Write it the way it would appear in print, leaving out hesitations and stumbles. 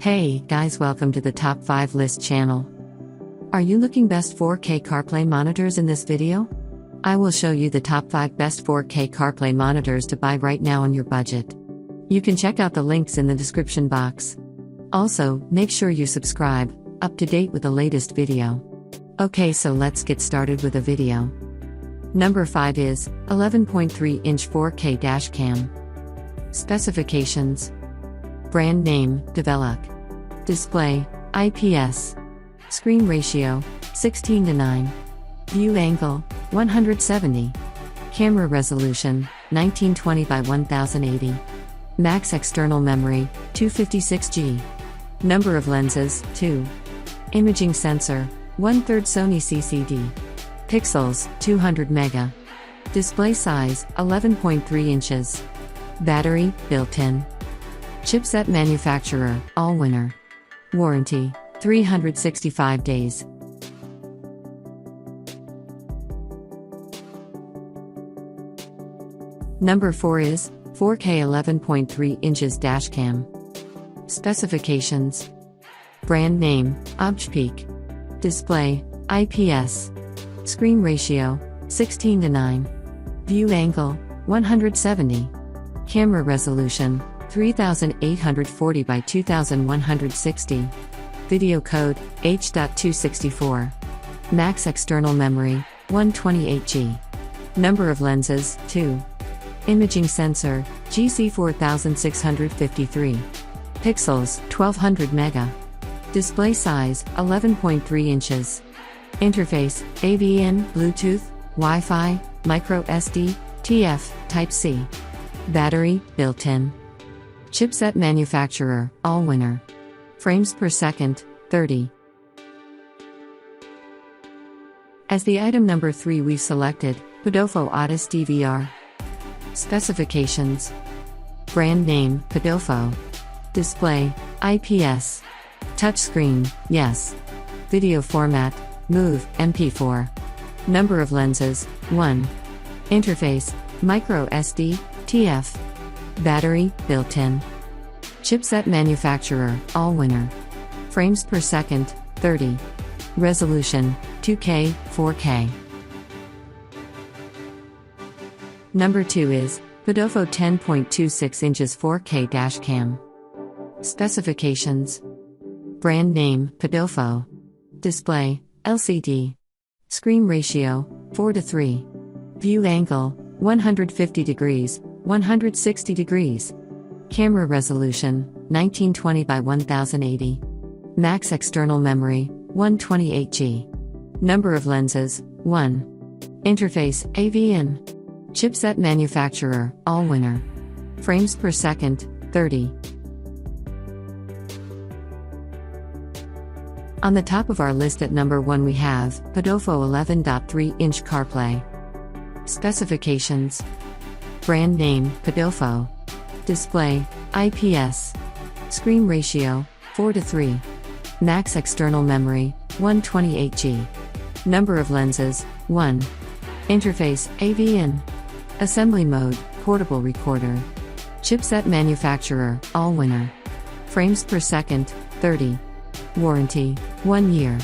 Hey guys, welcome to the Top 5 List channel. Are you looking best 4K CarPlay monitors in this video? I will show you the top 5 best 4K CarPlay monitors to buy right now on your budget. You can check out the links in the description box. Also, make sure you subscribe, up to date with the latest video. Okay, so let's get started with the video. Number 5 is 11.3-inch 4K DashCam. Specifications. Brand name, Develop. Display, IPS. Screen ratio, 16:9. View angle, 170. Camera resolution, 1920 by 1080. Max external memory, 256GB. Number of lenses, 2. Imaging sensor, 1/3 Sony CCD. Pixels, 200 mega. Display size, 11.3 inches. Battery, built-in. Chipset manufacturer, all winner. Warranty, 365 days. Number 4 is 4K 11.3 inches DashCam. Specifications. Brand name, Objpeak. Display, IPS. Screen ratio, 16:9. View angle, 170. Camera resolution, 3840 by 2160. Video code, H.264. Max external memory, 128GB. Number of lenses, 2. Imaging sensor, GC4653. Pixels, 1200 mega. Display size, 11.3 inches. Interface, AV-in, Bluetooth, Wi-Fi, micro SD, TF, Type-C. Battery, built-in. Chipset manufacturer, all winner. Frames per second, 30. As the item number 3 we've selected, Podofo Otis DVR. Specifications. Brand name, Podofo. Display, IPS. Touchscreen, yes. Video format, MOV, MP4. Number of lenses, 1. Interface, micro SD, TF. Battery, built-in. Chipset manufacturer, all winner. Frames per second, 30. Resolution, 2K, 4K. Number 2 is Podofo 10.26 inches 4K DashCam. Specifications. Brand name, Podofo. Display, LCD. Screen ratio, 4:3. View angle, 150 degrees, 160 degrees. Camera resolution, 1920 by 1080. Max external memory, 128GB. Number of lenses, 1. Interface, AV-in. Chipset manufacturer, all winner. Frames per second, 30. On the top of our list at number 1 we have Podofo 11.3-inch CarPlay. Specifications. Brand name, Podofo. Display, IPS. Screen ratio, 4:3. Max external memory, 128GB. Number of lenses, 1. Interface, AV-in. Assembly mode, portable recorder. Chipset manufacturer, all winner. Frames per second, 30. Warranty, 1 year.